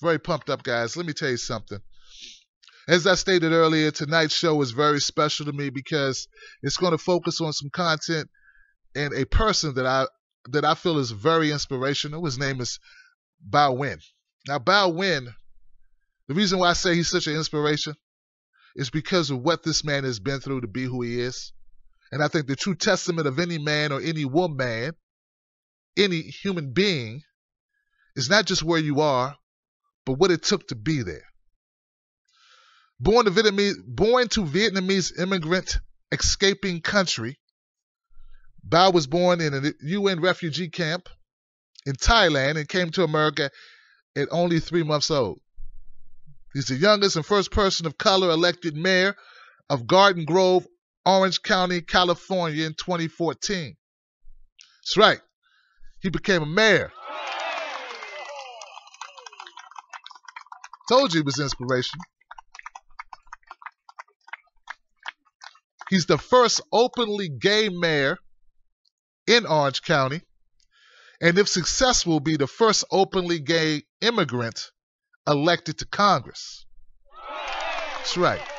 Very pumped up, guys. Let me tell you something. As I stated earlier, tonight's show is very special to me because it's going to focus on some content and a person that I feel is very inspirational. His name is Bao Nguyen. Now, Bao Nguyen, the reason why I say he's such an inspiration is because of what this man has been through to be who he is. And I think the true testament of any man or any woman, any human being, is not just where you are, but what it took to be there. Born to Vietnamese immigrant escaping country, Bao was born in a UN refugee camp in Thailand and came to America at only 3 months old. He's the youngest and first person of color elected mayor of Garden Grove, Orange County, California in 2014. That's right. He became a mayor. Told you he was inspiration. He's the first openly gay mayor in Orange County, and if successful, will be the first openly gay immigrant elected to Congress. That's right. That's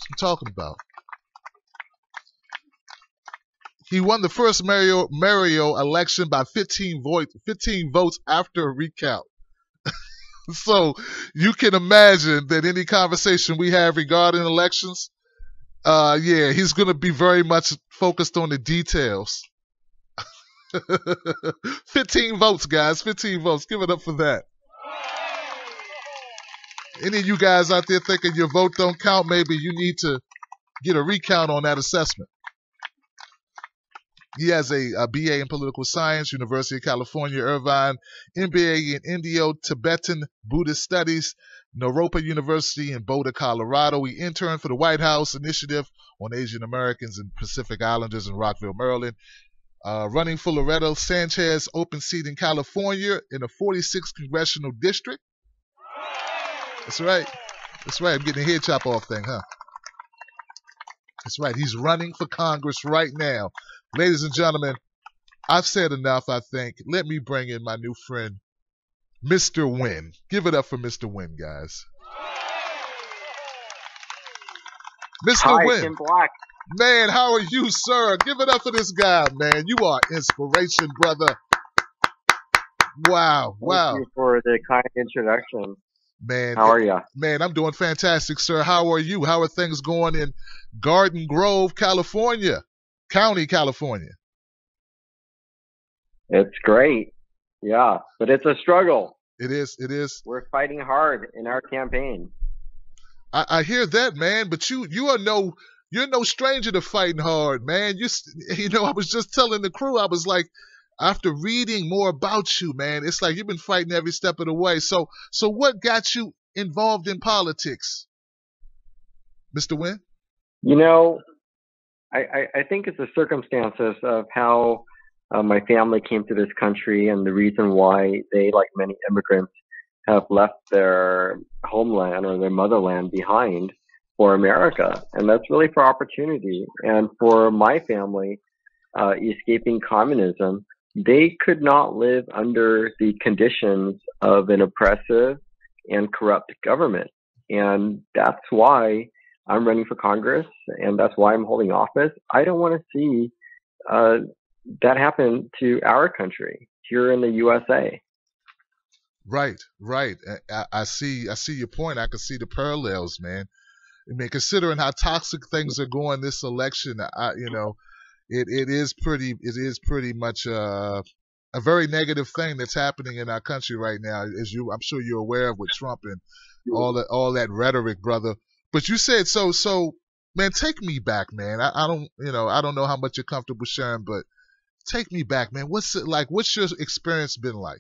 what I'm talking about. He won the first mayoral election by 15 votes after a recount. So you can imagine that any conversation we have regarding elections, he's going to be very much focused on the details. 15 votes, guys. 15 votes. Give it up for that. Any of you guys out there thinking your vote don't count, maybe you need to get a recount on that assessment. He has a BA in Political Science, University of California, Irvine, MBA in Indo-Tibetan Buddhist Studies, Naropa University in Boulder, Colorado. He interned for the White House Initiative on Asian Americans and Pacific Islanders in Rockville, Maryland. Running for Loretta Sanchez open seat in California in the 46th Congressional District. That's right. That's right. I'm getting a head chop off thing, huh? That's right. He's running for Congress right now. Ladies and gentlemen, I've said enough, I think. Let me bring in my new friend, Mr. Nguyen. Give it up for Mr. Nguyen, guys. Mr. Nguyen. Tim Black. Man, how are you, sir? Give it up for this guy, man. You are inspiration, brother. Wow, wow. Thank you for the kind introduction. Man, how are you? Man, I'm doing fantastic, sir. How are you? How are things going in Garden Grove, California? County, California. It's great. Yeah, but it's a struggle. It is. It is. We're fighting hard in our campaign. I hear that, man, but you're no stranger to fighting hard, man. I was just telling the crew, I was like, after reading more about you, man, it's like you've been fighting every step of the way. So what got you involved in politics, Mr. Nguyen? I think it's the circumstances of how my family came to this country and the reason why they, like many immigrants, have left their homeland or their motherland behind for America. And that's really for opportunity. And for my family, escaping communism, they could not live under the conditions of an oppressive and corrupt government. And that's why I'm running for Congress, and that's why I'm holding office. I don't want to see that happen to our country here in the USA. Right. I see your point. I can see the parallels, man. I mean, considering how toxic things are going this election, it is pretty much a very negative thing that's happening in our country right now. I'm sure you're aware of with Trump and all that rhetoric, brother. But you said so, man. Take me back, man. I don't know how much you're comfortable sharing, but take me back, man. What's it like? What's your experience been like?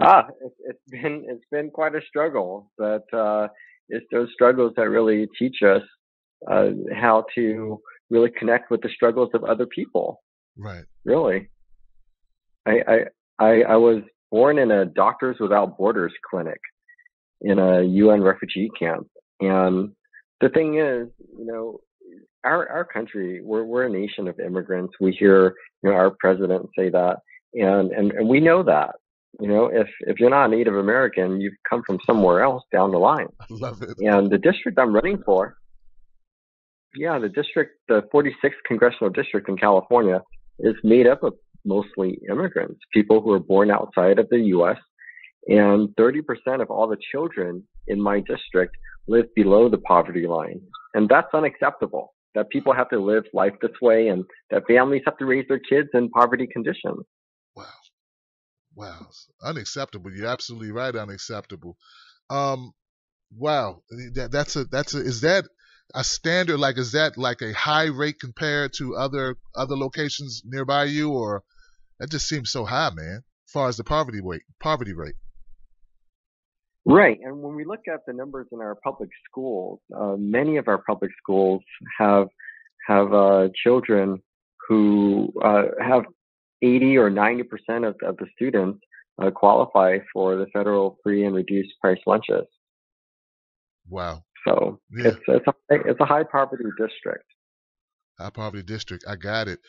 It's been quite a struggle, but it's those struggles that really teach us how to really connect with the struggles of other people. Right. Really. I was born in a Doctors Without Borders clinic in a UN refugee camp. And the thing is, our country, we're a nation of immigrants. We hear, our president say that, and we know that. If you're not Native American, you've come from somewhere else down the line. I love it. And the district I'm running for, the 46th congressional district in California, is made up of mostly immigrants, people who are born outside of the U.S. And 30% of all the children in my district live below the poverty line, and that's unacceptable. That people have to live life this way, and that families have to raise their kids in poverty conditions. Wow. Wow. Unacceptable. You're absolutely right. Unacceptable. Um, wow. Is that a standard? Like, is that like a high rate compared to other locations nearby you, or that just seems so high, man, as far as the poverty rate? Right. And when we look at the numbers in our public schools, many of our public schools have children who have 80 or 90% of the students qualify for the federal free and reduced price lunches. Wow. So Yeah. it's a high poverty district. High poverty district. I got it.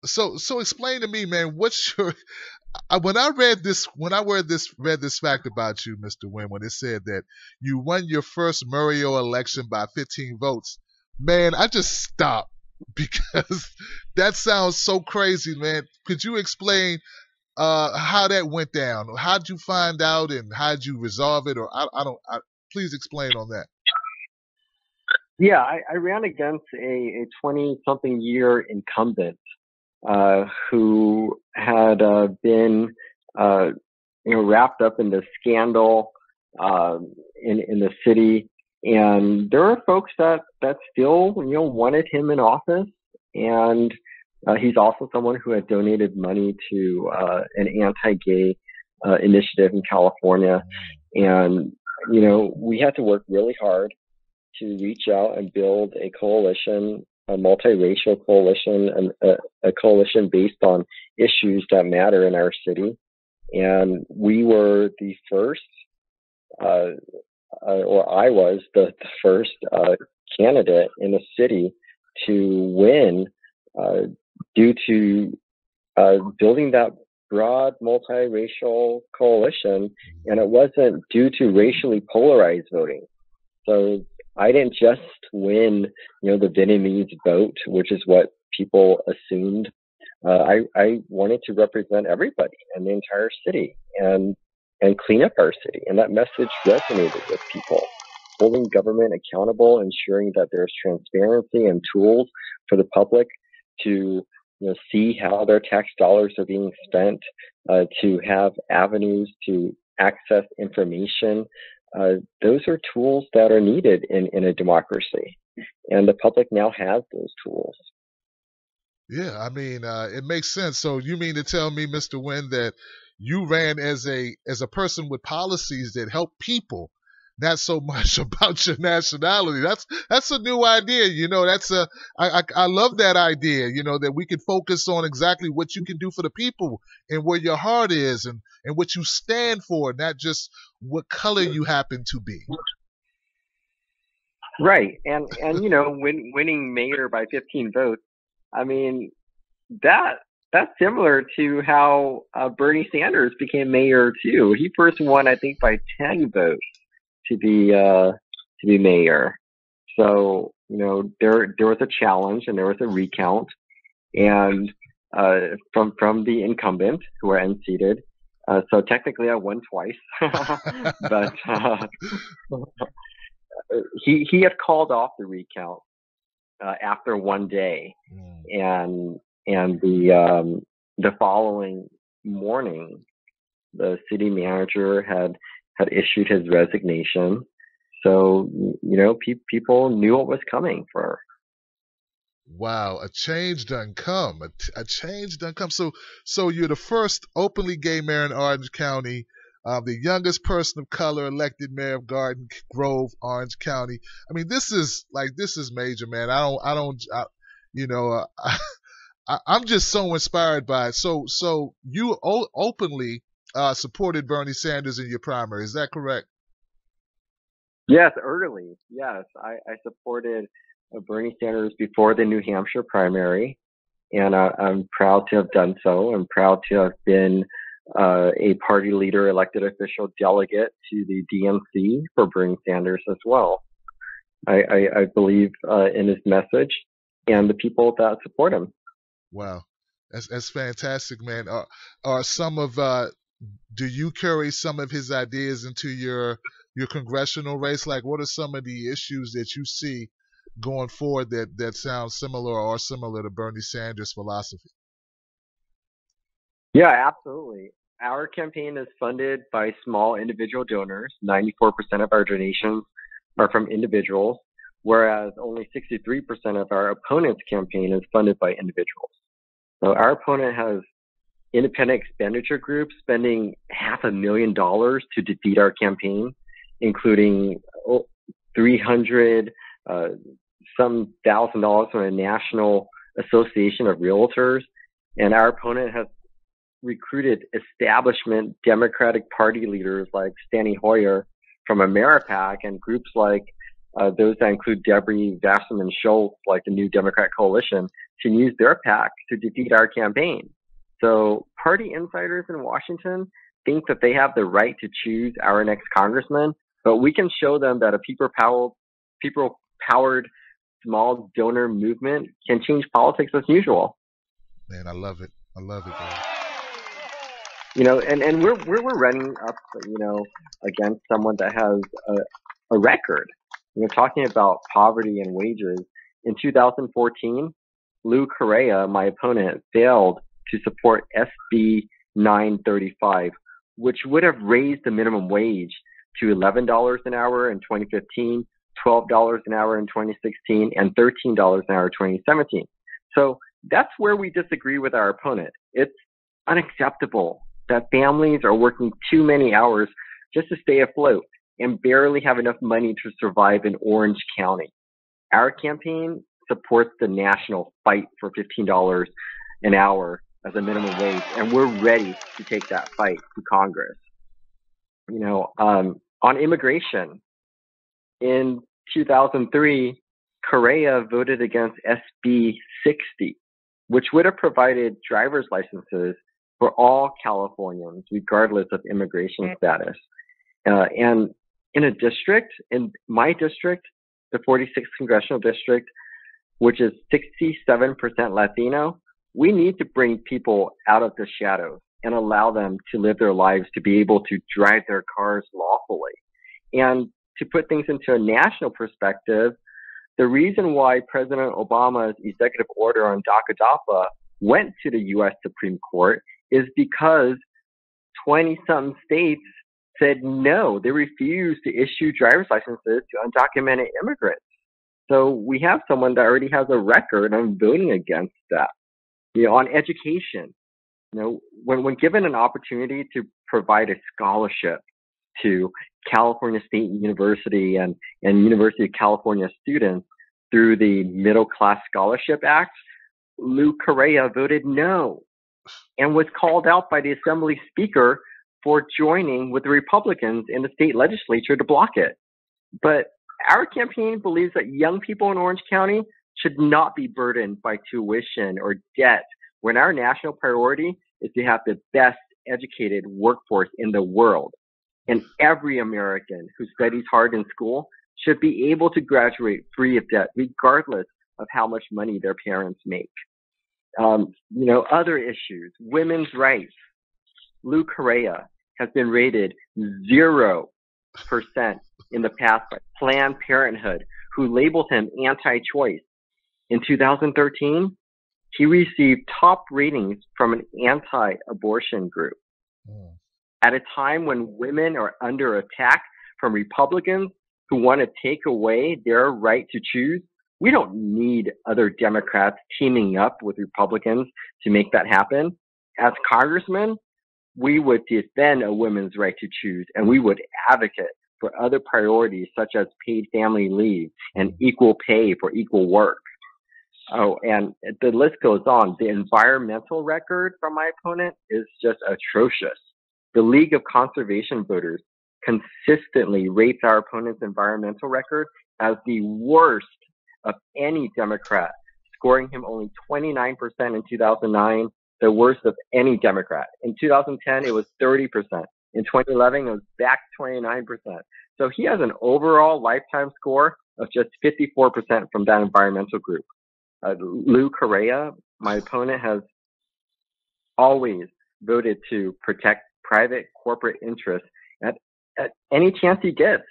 So explain to me, man, what's your when I read this fact about you, Mr. Nguyen, when it said that you won your first Mayoral election by 15 votes, man, I just stopped because that sounds so crazy, man. Could you explain how that went down? How'd you find out, and how'd you resolve it? Or please explain on that. Yeah, I ran against a 20-something year incumbent who had been wrapped up in the scandal in the city, and there are folks that still wanted him in office, and he's also someone who had donated money to an anti-gay initiative in California, and we had to work really hard to reach out and build a coalition, a multiracial coalition, and a coalition based on issues that matter in our city. And we were the first, or I was the first candidate in the city to win due to building that broad multiracial coalition, and it wasn't due to racially polarized voting. So I didn't just win, the Vietnamese vote, which is what people assumed. I wanted to represent everybody in the entire city and clean up our city. And that message resonated with people. Holding government accountable, ensuring that there's transparency and tools for the public to see how their tax dollars are being spent, to have avenues to access information. Those are tools that are needed in a democracy, and the public now has those tools. Yeah, I mean, it makes sense. So you mean to tell me, Mr. Nguyen, that you ran as a person with policies that help people, not so much about your nationality? That's a new idea. I love that idea. That we can focus on exactly what you can do for the people and where your heart is and what you stand for, not just what color you happen to be. Right, and winning mayor by 15 votes. I mean, that's similar to how Bernie Sanders became mayor too. He first won, I think, by 10 votes to be mayor. So there was a challenge and there was a recount, and from the incumbent who were unseated. So technically, I won twice, but he had called off the recount after one day, and the following morning, the city manager had issued his resignation. So people knew what was coming for her. Wow, a change done come. A change done come. So you're the first openly gay mayor in Orange County, the youngest person of color elected mayor of Garden Grove, Orange County. I mean, this is major, man. I'm just so inspired by it. So you openly supported Bernie Sanders in your primary. Is that correct? Yes, early. Yes, I supported Bernie Sanders before the New Hampshire primary, and I'm proud to have done so. I'm proud to have been a party leader, elected official delegate to the DNC for Bernie Sanders as well. I believe in his message and the people that support him. Wow, that's fantastic, man. Are some of do you carry some of his ideas into your congressional race? Like, what are some of the issues that you see going forward that sound similar or are similar to Bernie Sanders' philosophy? Yeah, absolutely. Our campaign is funded by small individual donors. 94% of our donations are from individuals, whereas only 63% of our opponent's campaign is funded by individuals. So our opponent has independent expenditure groups spending $500,000 to defeat our campaign, including 300 some $1,000 from a national association of realtors. And our opponent has recruited establishment Democratic Party leaders like Steny Hoyer from Ameripac and groups like those that include Debbie Wasserman Schultz, like the New Democrat Coalition, to use their PAC to defeat our campaign. So party insiders in Washington think that they have the right to choose our next congressman, but we can show them that a people-powered small donor movement can change politics as usual. Man, I love it. I love it, man. You know, and we're running up, you know, against someone that has a record. You know, talking about poverty and wages. In 2014, Lou Correa, my opponent, failed to support SB 935, which would have raised the minimum wage to $11 an hour in 2015, $12 an hour in 2016, and $13 an hour in 2017. So that's where we disagree with our opponent. It's unacceptable that families are working too many hours just to stay afloat and barely have enough money to survive in Orange County. Our campaign supports the national fight for $15 an hour as a minimum wage, and we're ready to take that fight to Congress. You know, on immigration, in 2003, Correa voted against SB 60, which would have provided driver's licenses for all Californians, regardless of immigration status. And in a district, in my district, the 46th Congressional District, which is 67% Latino, we need to bring people out of the shadows and allow them to live their lives to be able to drive their cars lawfully. And to put things into a national perspective, the reason why President Obama's executive order on DACA DAPA went to the U.S. Supreme Court is because 20-some states said no. They refused to issue driver's licenses to undocumented immigrants. So we have someone that already has a record on voting against that. You know, on education, you know, when given an opportunity to provide a scholarship to California State University and University of California students through the Middle Class Scholarship Act, Lou Correa voted no and was called out by the Assembly Speaker for joining with the Republicans in the state legislature to block it. But our campaign believes that young people in Orange County should not be burdened by tuition or debt when our national priority is to have the best educated workforce in the world. And every American who studies hard in school should be able to graduate free of debt, regardless of how much money their parents make. You know, other issues, women's rights. Lou Correa has been rated 0% in the past by Planned Parenthood, who labeled him anti-choice. In 2013, he received top ratings from an anti-abortion group. At a time when women are under attack from Republicans who want to take away their right to choose, we don't need other Democrats teaming up with Republicans to make that happen. As congressmen, we would defend a woman's right to choose, and we would advocate for other priorities such as paid family leave and equal pay for equal work. Oh, and the list goes on. The environmental record from my opponent is just atrocious. The League of Conservation Voters consistently rates our opponent's environmental record as the worst of any Democrat, scoring him only 29% in 2009, the worst of any Democrat. In 2010, it was 30%. In 2011, it was back to 29%. So he has an overall lifetime score of just 54% from that environmental group. Lou Correa, my opponent, has always voted to protect private corporate interests at any chance he gets.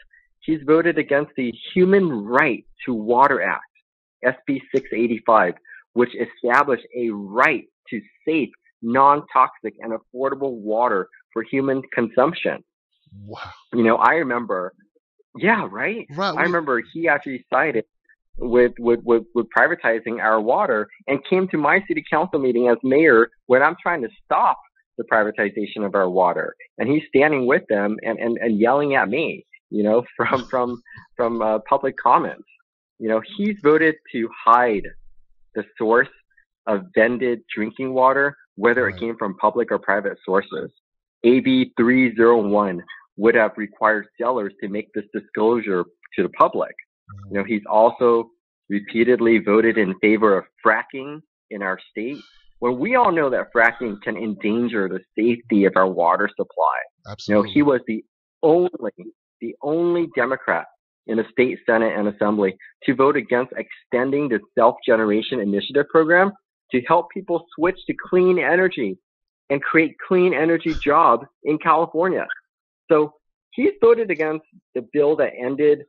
He's voted against the Human Right to Water Act, SB 685, which established a right to safe, non-toxic, and affordable water for human consumption. Wow. You know, I remember, yeah, right? I remember he actually sided with privatizing our water and came to my city council meeting as mayor when I'm trying to stop the privatization of our water. And he's standing with them and yelling at me, you know, from public comments. You know, he's voted to hide the source of vended drinking water, whether it came from public or private sources. AB 301 would have required sellers to make this disclosure to the public. You know, he's also repeatedly voted in favor of fracking in our state, when we all know that fracking can endanger the safety of our water supply. Absolutely. You know, he was the only Democrat in the state Senate and Assembly to vote against extending the self-generation initiative program to help people switch to clean energy and create clean energy jobs in California. So he's voted against the bill that ended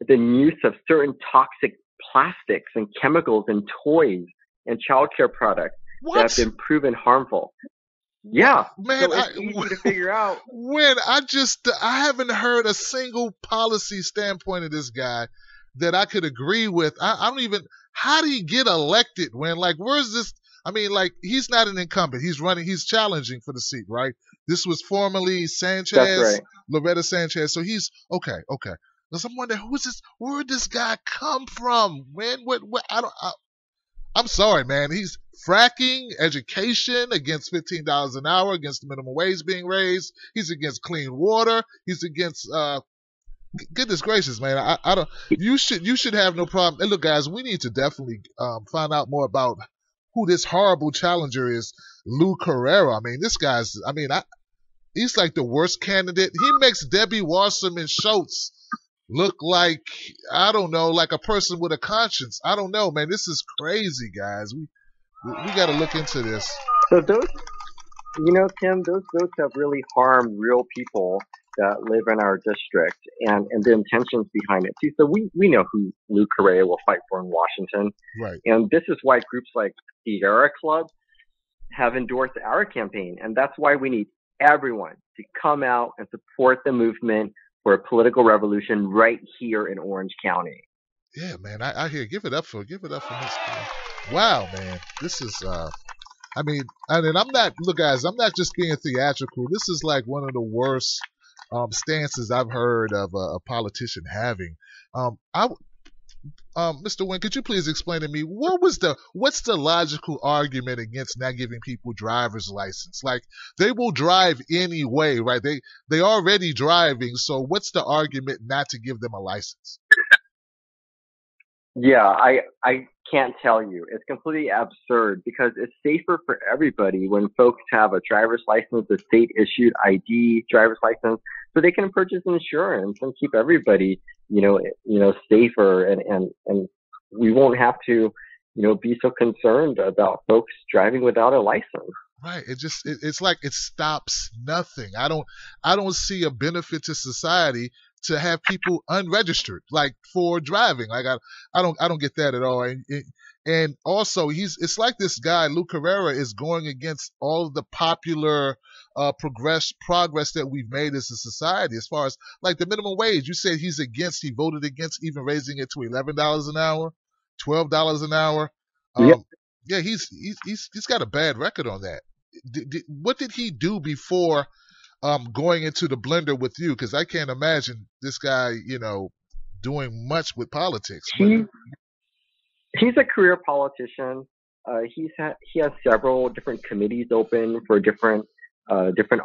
the use of certain toxic plastics and chemicals in toys and childcare products that have been proven harmful. Yeah, man, so it's easy to figure out. I haven't heard a single policy standpoint of this guy that I could agree with. I don't even, how did he get elected when, like, where's this? I mean, like, he's not an incumbent. He's challenging for the seat, right? This was formerly Sanchez, That's right. Loretta Sanchez. So he's, okay. Because I'm wondering, who's this? Where did this guy come from? When, what, I'm sorry, man. He's fracking, education, against $15 an hour, against the minimum wage being raised. He's against clean water. He's against, goodness gracious, man. I don't, you should have no problem. And look, guys, we need to definitely, find out more about who this horrible challenger is, Lou Carrera. I mean, this guy's, he's like the worst candidate. He makes Debbie Wasserman Schultz look like, I don't know, like a person with a conscience. I don't know, man. This is crazy, guys. We got to look into this. So those, you know, Tim, those votes have really harmed real people that live in our district and the intentions behind it too. So we know who Lou Correa will fight for in Washington. Right. And this is why groups like Sierra Club have endorsed our campaign. And that's why we need everyone to come out and support the movement for a political revolution right here in Orange County. Yeah, man. I hear. Give it up for this guy. Wow, man. This is. And I'm not. Look, guys. I'm not just being theatrical. This is like one of the worst stances I've heard of a politician having. Mr. Nguyen, could you please explain to me what's the logical argument against not giving people driver's license? Like, they will drive anyway, right? They already driving, so what's the argument not to give them a license? Yeah, I can't tell you. It's completely absurd because it's safer for everybody when folks have a driver's license, a state issued ID driver's license, so they can purchase insurance and keep everybody, safer, and we won't have to, be so concerned about folks driving without a license. Right. It's like it stops nothing. I don't see a benefit to society to have people unregistered, like, for driving. Like, I don't get that at all. And also it's like this guy, Lou Carrera, is going against all of the popular progress that we've made as a society, as far as like the minimum wage. You said he voted against even raising it to $11 an hour, $12 an hour. Yeah, he's got a bad record on that. What did he do before going into the blender with you? Because I can't imagine this guy, doing much with politics. He's a career politician. He has several different committees open for different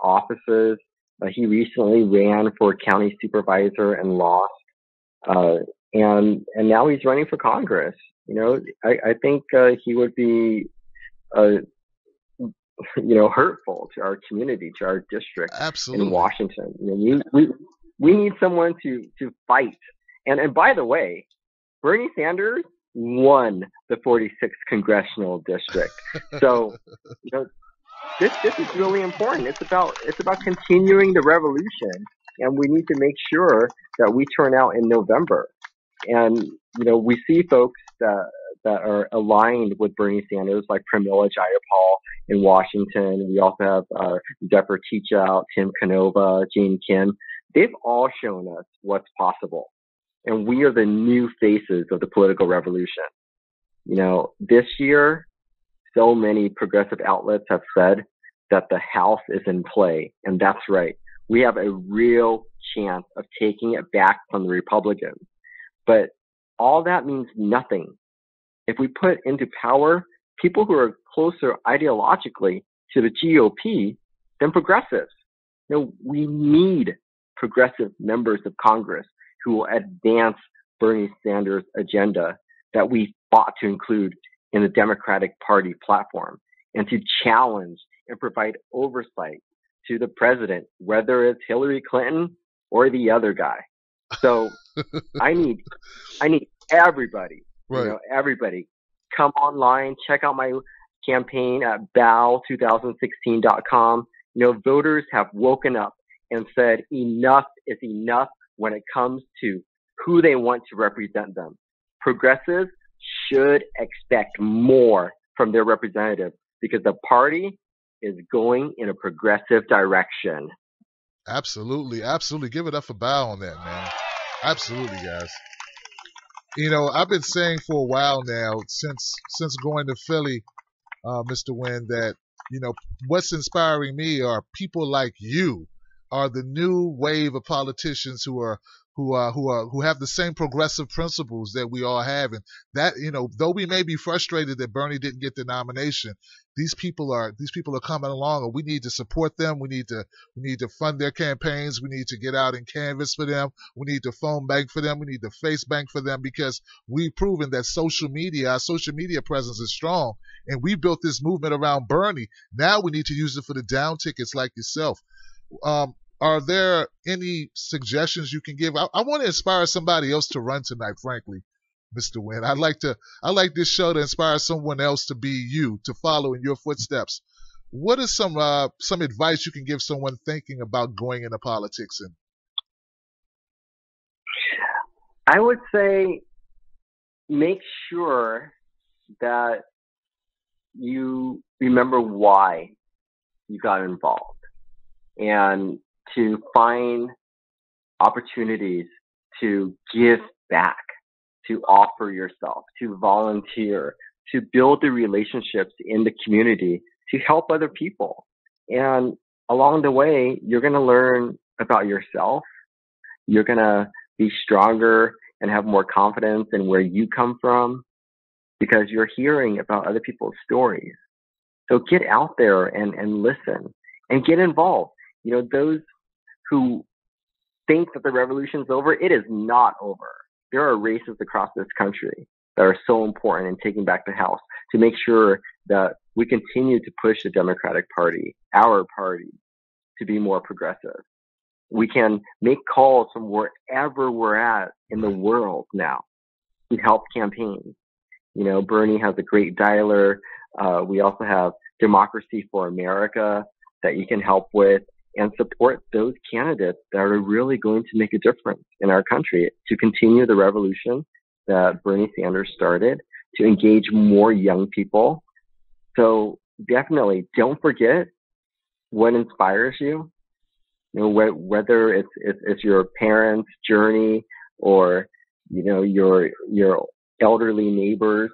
offices. He recently ran for county supervisor and lost. and now he's running for Congress. I think he would be, hurtful to our community, to our district in Absolutely. Washington. We need someone to fight. And by the way, Bernie Sanders won the 46th congressional district. So, this is really important. It's about continuing the revolution, and we need to make sure that we turn out in November. And we see folks that are aligned with Bernie Sanders, like Pramila Jayapal in Washington. We also have Zephyr Teachout, Tim Canova, Jane Kim. They've all shown us what's possible, and we are the new faces of the political revolution. This year, so many progressive outlets have said that the House is in play, and that's right. We have a real chance of taking it back from the Republicans. But all that means nothing if we put into power people who are closer ideologically to the GOP than progressives. We need progressive members of Congress who will advance Bernie Sanders' agenda that we fought to include in the Democratic Party platform, and to challenge and provide oversight to the president, whether it's Hillary Clinton or the other guy. So I need everybody, Right. Everybody come online, check out my campaign at bao2016.com. Voters have woken up and said enough is enough when it comes to who they want to represent them. Progressives should expect more from their representatives because the party is going in a progressive direction. Absolutely. Absolutely. Give it up for Bao on that, man. Absolutely, guys. I've been saying for a while now, since going to Philly, Mr. Nguyen, that what's inspiring me are people like you, are the new wave of politicians who have the same progressive principles that we all have, and that though we may be frustrated that Bernie didn't get the nomination, these people are coming along, and we need to support them. We need to fund their campaigns. We need to get out and canvass for them. We need to phone bank for them. We need to face bank for them, because we've proven that our social media presence is strong, and we built this movement around Bernie. Now we need to use it for the down tickets like yourself. Are there any suggestions you can give? I want to inspire somebody else to run tonight, frankly, Mr. Nguyen. I like this show to inspire someone else to be you, to follow in your footsteps. What is some advice you can give someone thinking about going into politics? And I would say make sure that you remember why you got involved, and to find opportunities to give back, to offer yourself, to volunteer, to build the relationships in the community, to help other people. And along the way, you're going to learn about yourself. You're going to be stronger and have more confidence in where you come from, because you're hearing about other people's stories. So get out there and listen and get involved. Those who think that the revolution's over, it is not over. There are races across this country that are so important in taking back the House, to make sure that we continue to push the Democratic Party, our party, to be more progressive. We can make calls from wherever we're at in the world now to help campaigns. Bernie has a great dialer. We also have Democracy for America that you can help with, and support those candidates that are really going to make a difference in our country, to continue the revolution that Bernie Sanders started, to engage more young people. So definitely don't forget what inspires you. Whether it's your parents' journey, or your elderly neighbors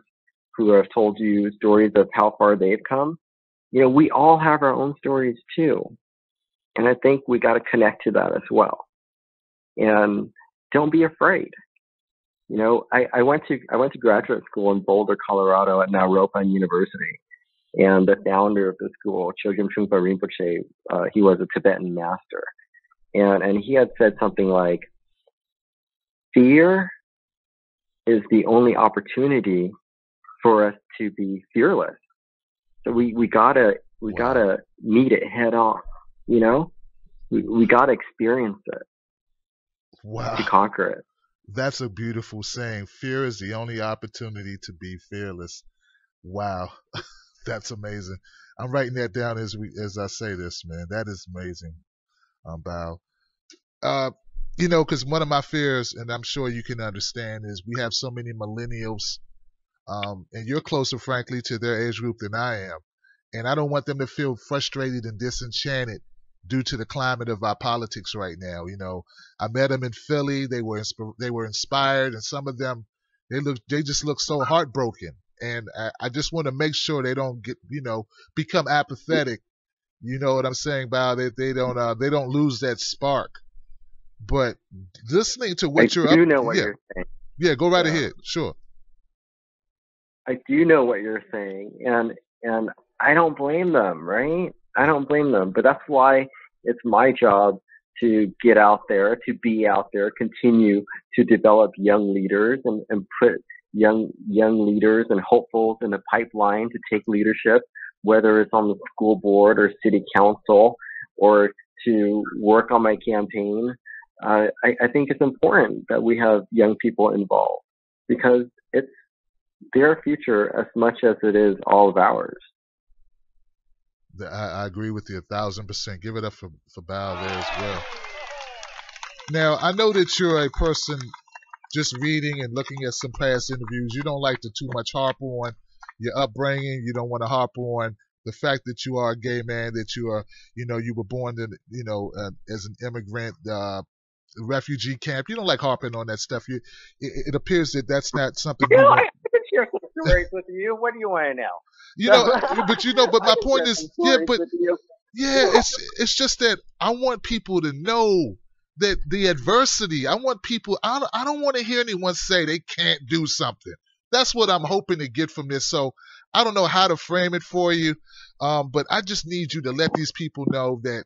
who have told you stories of how far they've come. We all have our own stories too. And I think we got to connect to that as well. And don't be afraid. I went to graduate school in Boulder, Colorado at Mayoral University. And the founder of the school, Chogyam Trungpa Rinpoche, he was a Tibetan master. And he had said something like, fear is the only opportunity for us to be fearless. So we gotta meet it head on. You know, we gotta experience it Wow. to conquer it. That's a beautiful saying. Fear is the only opportunity to be fearless. Wow. That's amazing. I'm writing that down as I say this, man. That is amazing, Bao. Uh, because one of my fears, and I'm sure you can understand, is we have so many millennials, and you're closer, frankly, to their age group than I am, and I don't want them to feel frustrated and disenchanted due to the climate of our politics right now. I met them in Philly. They were inspired, and some of them they just look so heartbroken. And I just want to make sure they don't become apathetic. You know what I'm saying, Bao? They don't lose that spark. But listening to what I do know what you're saying. Yeah, go right ahead. Sure. I do know what you're saying, and I don't blame them, right? I don't blame them, but that's why it's my job to get out there, to be out there, continue to develop young leaders and put young leaders and hopefuls in the pipeline to take leadership, whether it's on the school board or city council, or to work on my campaign. I think it's important that we have young people involved because it's their future as much as it is all of ours. I agree with you 1,000%. Give it up for Bao there as well. Now, I know that you're a person just reading and looking at some past interviews. You don't like to too much harp on your upbringing. You don't want to harp on the fact that you are a gay man, that you are, you were born in, as an immigrant, refugee camp. You don't like harping on that stuff. It appears that that's not something. I can share some stories with you. What do you want to know? But my point is, it's just that I want people to know that the adversity. I want people. I don't want to hear anyone say they can't do something. That's what I'm hoping to get from this. So I don't know how to frame it for you, but I just need you to let these people know that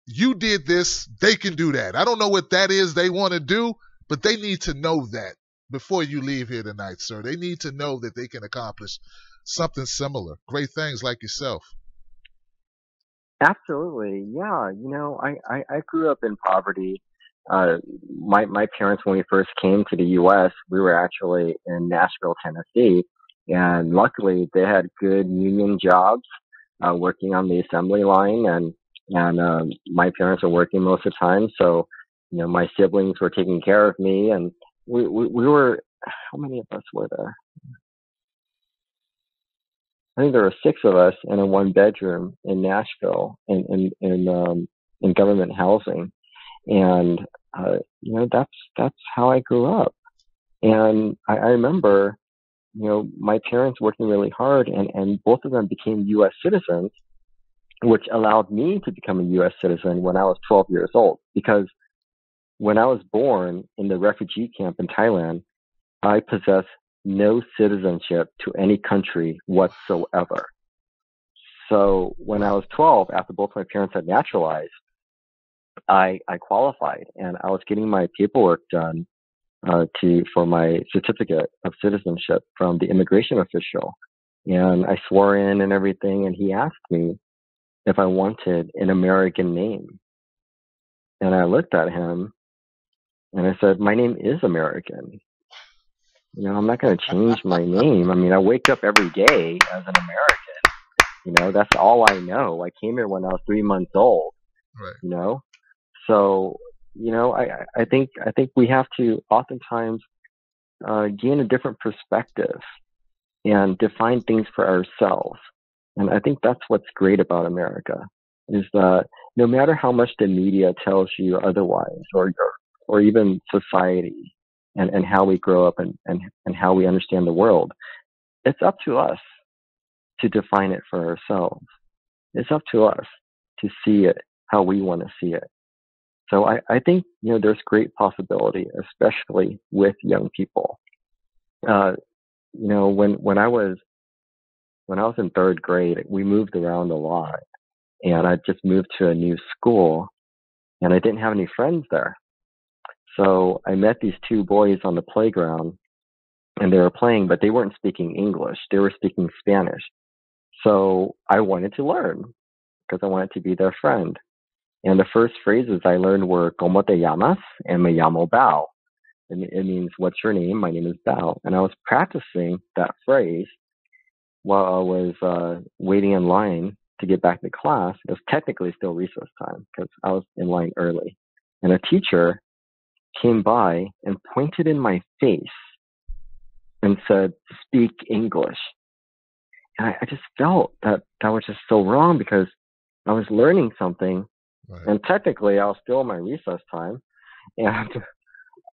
you did this, they can do that. I don't know what that is they want to do, but they need to know that before you leave here tonight, sir. They need to know that they can accomplish something similar. Great things like yourself. Absolutely. Yeah. I grew up in poverty. My parents, when we first came to the U.S., we were actually in Nashville, Tennessee. And luckily they had good union jobs, working on the assembly line, and my parents were working most of the time. So, my siblings were taking care of me, and we were, how many of us were there? I think there were 6 of us in a 1-bedroom in Nashville in government housing. And, that's how I grew up. And I remember, my parents working really hard, and both of them became U.S. citizens, which allowed me to become a U.S. citizen when I was 12 years old. Because when I was born in the refugee camp in Thailand, I possessed no citizenship to any country whatsoever. So when I was 12, after both my parents had naturalized, I qualified, and I was getting my paperwork done for my certificate of citizenship from the immigration official. And I swore in and everything, and he asked me if I wanted an American name. And I looked at him and I said, my name is American. I'm not going to change my name. I mean, I wake up every day as an American. That's all I know. I came here when I was 3 months old. Right. So, I think we have to oftentimes gain a different perspective and define things for ourselves. And I think that's what's great about America, is that no matter how much the media tells you otherwise, or even society and how we grow up and how we understand the world, it's up to us to define it for ourselves. It's up to us to see it how we want to see it. So I think, there's great possibility, especially with young people. When I was in 3rd grade, we moved around a lot, and I just moved to a new school, and I didn't have any friends there. So I met these 2 boys on the playground, and they were playing, but they weren't speaking English. They were speaking Spanish. So I wanted to learn because I wanted to be their friend. And the first phrases I learned were "Cómo te llamas?" and "Me llamo Bao." It means, "What's your name?" "My name is Bao." And I was practicing that phrase while I was waiting in line to get back to class. It was technically still recess time because I was in line early. And a teacher came by and pointed in my face and said, "Speak English." And I just felt that was just so wrong because I was learning something, Right. and technically I was still in my recess time. And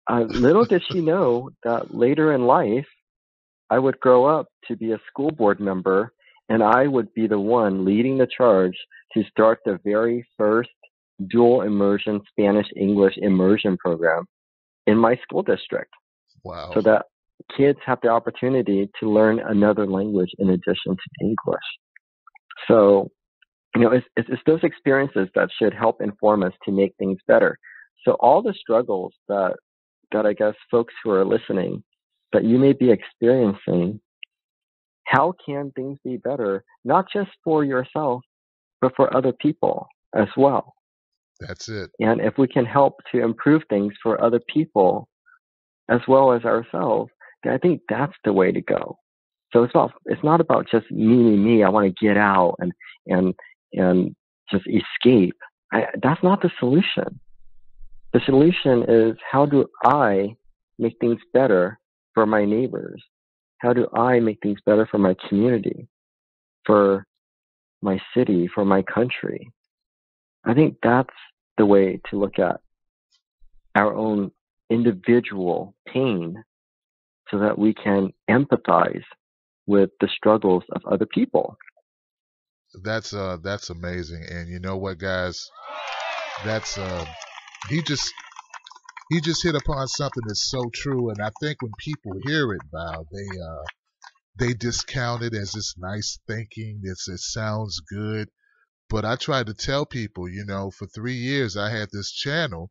little did she know that later in life, I would grow up to be a school board member, and I would be the one leading the charge to start the very first dual immersion Spanish-English immersion program in my school district. Wow. So that kids have the opportunity to learn another language in addition to English. So, it's those experiences that should help inform us to make things better. So all the struggles that I guess folks who are listening, that you may be experiencing, how can things be better, not just for yourself, but for other people as well? That's it. And if we can help to improve things for other people as well as ourselves, then I think that's the way to go. So it's not about just me. I want to get out and just escape. That's not the solution. The solution is, how do I make things better for my neighbors? How do I make things better for my community, for my city, for my country? I think that's the way to look at our own individual pain so that we can empathize with the struggles of other people. That's amazing. And you know what, guys? That's he just hit upon something that's so true. And I think when people hear it, Val, they discount it as this nice thinking. It sounds good. But I try to tell people, for 3 years I had this channel,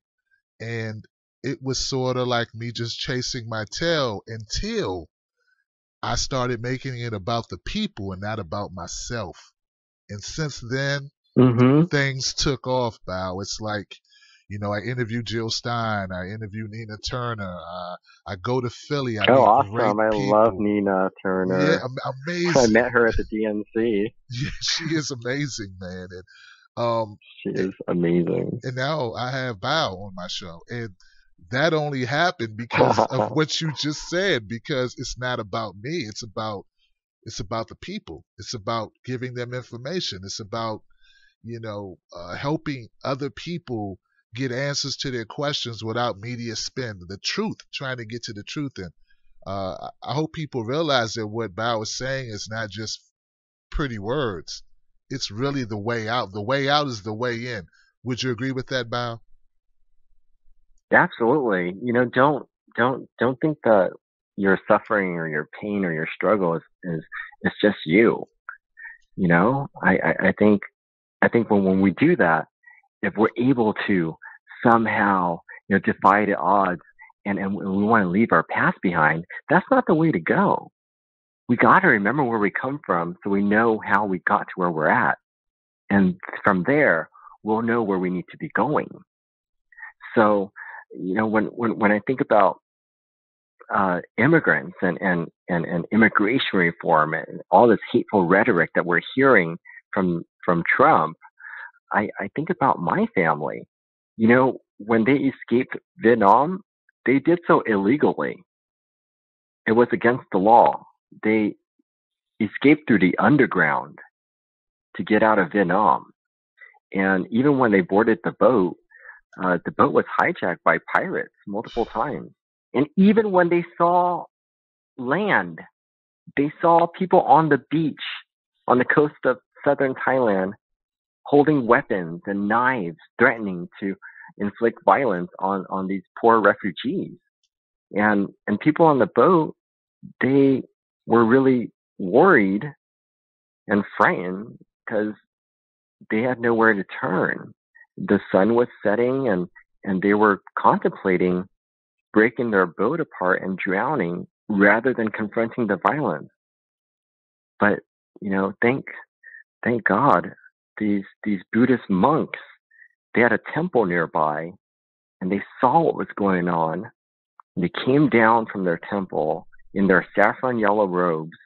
and it was sort of like me just chasing my tail until I started making it about the people and not about myself. And since then, things took off, Bao. It's like, I interview Jill Stein, I interview Nina Turner, I go to Philly, I meet awesome. great I people. love Nina Turner. Yeah, amazing. I met her at the DNC. Yeah, she is amazing, man. And she is amazing. And now I have Bao on my show. And that only happened because of what you just said, because it's not about me. It's about the people. It's about giving them information. It's about, helping other people get answers to their questions without media spin. The truth, trying to get to the truth. And I hope people realize that what Bao is saying is not just pretty words. It's really the way out. The way out is the way in. Would you agree with that, Bao? Absolutely. Don't think that your suffering or your pain or your struggle is just you. I think when we do that, if we're able to somehow defy the odds and we want to leave our past behind, that's not the way to go. We got to remember where we come from so we know how we got to where we're at. And from there, we'll know where we need to be going. So, when I think about immigrants and immigration reform and all this hateful rhetoric that we're hearing from Trump, I think about my family. When they escaped Vietnam, they did so illegally. It was against the law. They escaped through the underground to get out of Vietnam. And even when they boarded the boat was hijacked by pirates multiple times. And even when they saw land, they saw people on the beach on the coast of southern Thailand holding weapons and knives, threatening to inflict violence on these poor refugees. And people on the boat, they were really worried and frightened because they had nowhere to turn. The sun was setting and they were contemplating breaking their boat apart and drowning rather than confronting the violence. But thank God, these Buddhist monks, they had a temple nearby, and they saw what was going on. And they came down from their temple in their saffron yellow robes,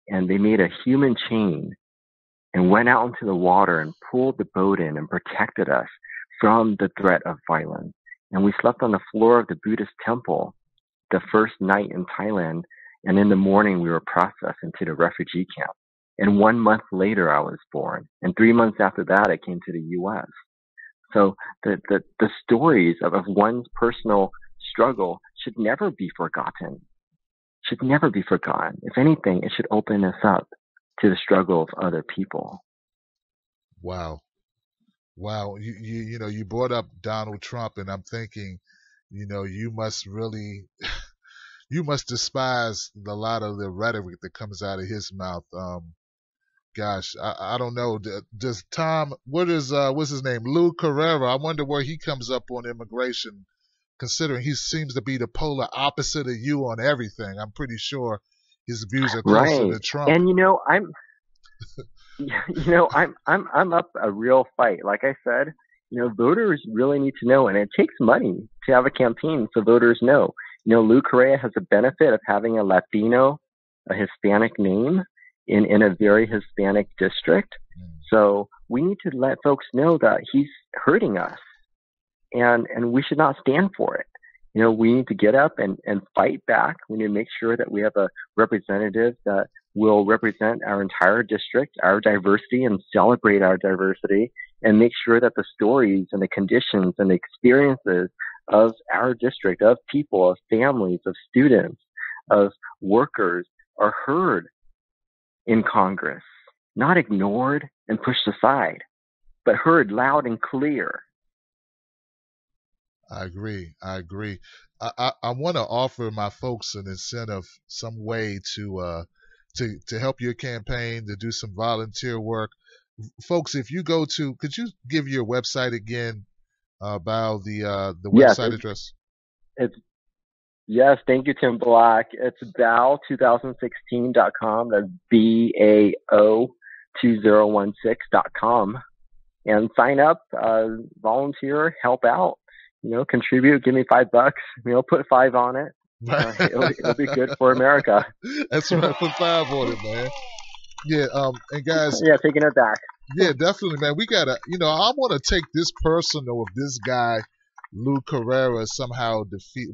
and they made a human chain and went out into the water and pulled the boat in and protected us from the threat of violence. And we slept on the floor of the Buddhist temple the first night in Thailand, and in the morning we were processed into the refugee camp. And 1 month later, I was born. And 3 months after that, I came to the U.S. So the stories of one's personal struggle should never be forgotten. Should never be forgotten. If anything, it should open us up to the struggle of other people. Wow. You brought up Donald Trump, and I'm thinking, you must despise a lot of the rhetoric that comes out of his mouth. Gosh, I don't know. Does Tom, what's his name? Lou Carrera. I wonder where he comes up on immigration, considering he seems to be the polar opposite of you on everything. I'm pretty sure his views are closer to Trump. And I'm up a real fight. Like I said, voters really need to know, and it takes money to have a campaign, so voters know. Lou Correa has the benefit of having a Latino, a Hispanic name in a very Hispanic district. So we need to let folks know that he's hurting us, and we should not stand for it. We need to get up and fight back. We need to make sure that we have a representative that will represent our entire district, our diversity, and celebrate our diversity, and make sure that the stories and the conditions and the experiences of our district, of people, of families, of students, of workers are heard in Congress, not ignored and pushed aside, but heard loud and clear. I agree. I want to offer my folks an incentive, some way to help your campaign, to do some volunteer work. Folks, if you go to, could you give your website again, about the website address? Yes, thank you, Tim Black. It's bao2016.com. That's BAO2016.com. And sign up, volunteer, help out, contribute, give me $5, put 5 on it. It'll be good for America. That's right, put 5 on it, man. Yeah, and guys. Yeah, taking it back. Yeah, definitely, man. We gotta, I want to take this personal of this guy, Lou Carrera, somehow defeat.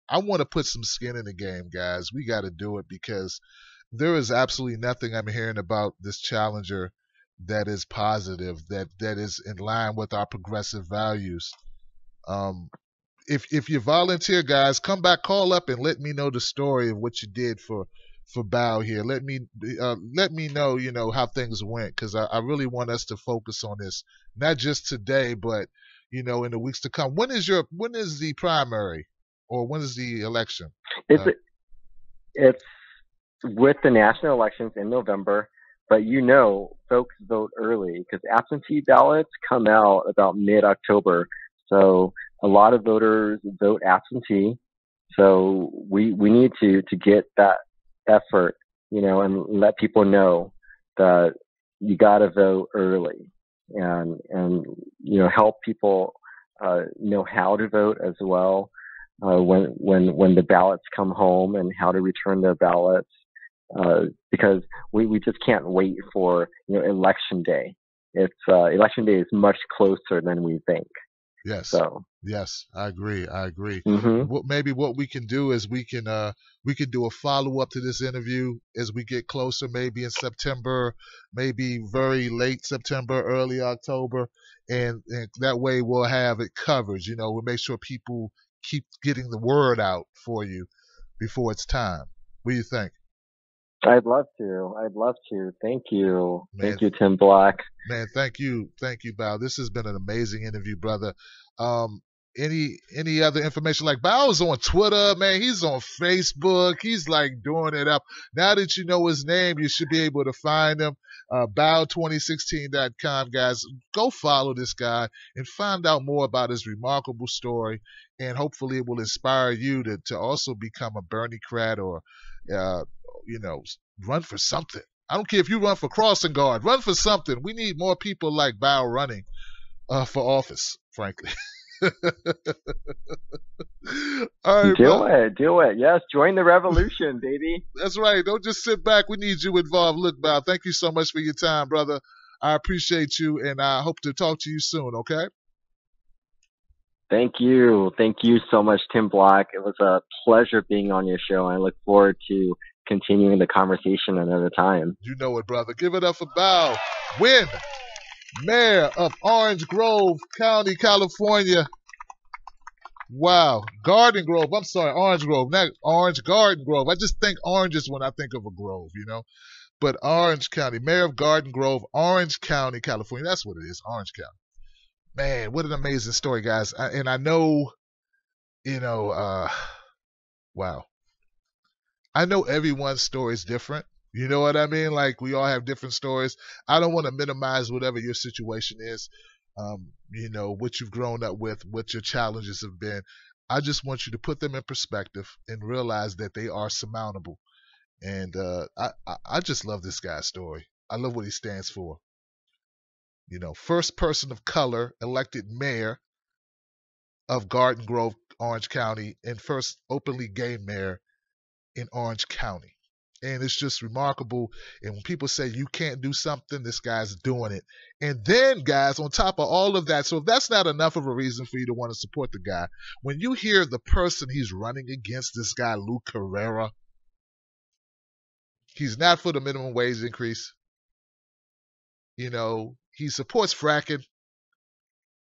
I want to put some skin in the game, guys. We got to do it, because there is absolutely nothing I'm hearing about this challenger that is positive, that is in line with our progressive values. If you volunteer, guys, come back, call up, and let me know the story of what you did for Bao here. Let me know, how things went, because I really want us to focus on this, not just today, but in the weeks to come. When is the primary, or when is the election? It's with the national elections in November, but folks vote early, because absentee ballots come out about mid-October. So a lot of voters vote absentee. So we need to get that effort, and let people know that you got to vote early, and help people know how to vote as well, when the ballots come home, and how to return their ballots, because we just can't wait for election day. It's election day is much closer than we think. Yes. So. Yes, I agree. Mm-hmm. Maybe what we can do is we can do a follow up to this interview as we get closer, maybe in September, maybe very late September, early October, and that way we'll have it covered. We'll make sure people keep getting the word out for you before it's time. What do you think? I'd love to. Thank you. Man, thank you, Tim Black. Man, thank you, Bao. This has been an amazing interview, brother. Any other information? Like, Bao's on Twitter, man. He's on Facebook. He's like doing it up. Now that you know his name, you should be able to find him. Bao2016.com, guys. Go follow this guy and find out more about his remarkable story, and hopefully it will inspire you to also become a Bernie-crat or, you know, run for something. I don't care if you run for crossing guard. Run for something. We need more people like Bao running for office, frankly. All right, do it. Yes, join the revolution, baby. That's right. Don't just sit back. We need you involved. Look, Bao, thank you so much for your time, brother. I appreciate you, and I hope to talk to you soon, okay? Thank you. Thank you so much, Tim Black. It was a pleasure being on your show. I look forward to continuing the conversation another time. You know it, brother. Give it up for Bao Nguyen, Mayor of Orange Grove County, California. Wow. Garden Grove. I'm sorry, Orange Grove. Not Orange Garden Grove. I just think oranges when I think of a grove, you know. But Orange County, Mayor of Garden Grove, Orange County, California. That's what it is, Orange County. Man, what an amazing story, guys. And I know, you know, wow. I know everyone's story is different. You know what I mean? Like, we all have different stories. I don't want to minimize whatever your situation is. You know, what you've grown up with, what your challenges have been. I just want you to put them in perspective and realize that they are surmountable. And I just love this guy's story. I love what he stands for. You know, first person of color elected mayor of Garden Grove, Orange County, and first openly gay mayor in Orange County. And it's just remarkable. And when people say you can't do something, this guy's doing it. And then, guys, on top of all of that, so if that's not enough of a reason for you to want to support the guy, when you hear the person he's running against, this guy, Lou Carrera, he's not for the minimum wage increase. You know, he supports fracking.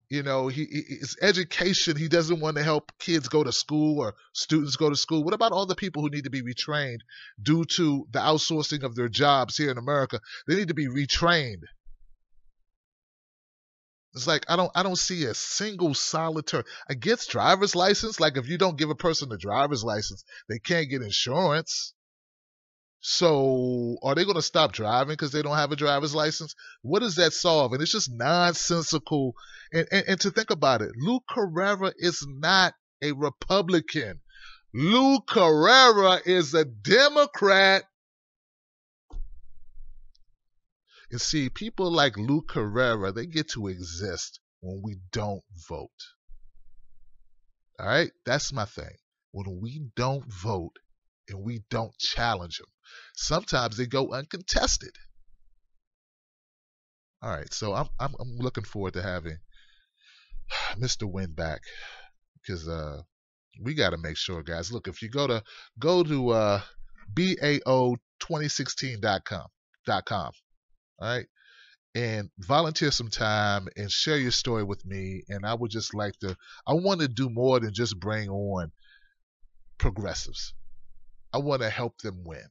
You know, his education, he doesn't want to help kids go to school or students go to school. What about all the people who need to be retrained due to the outsourcing of their jobs here in America? They need to be retrained. It's like I don't see a single solitary. I get driver's license. Like, if you don't give a person a driver's license, they can't get insurance. So are they going to stop driving because they don't have a driver's license? What does that solve? And it's just nonsensical. And to think about it, Lou Carrera is not a Republican. Lou Carrera is a Democrat. And see, people like Lou Carrera, they get to exist when we don't vote. All right? That's my thing. When we don't vote and we don't challenge them. Sometimes they go uncontested. All right, so I'm looking forward to having Mr. Nguyen back, because we got to make sure, guys. Look, if you go to bao2016.com, all right, and volunteer some time and share your story with me, and I would just like to. I want to do more than just bring on progressives. I want to help them win.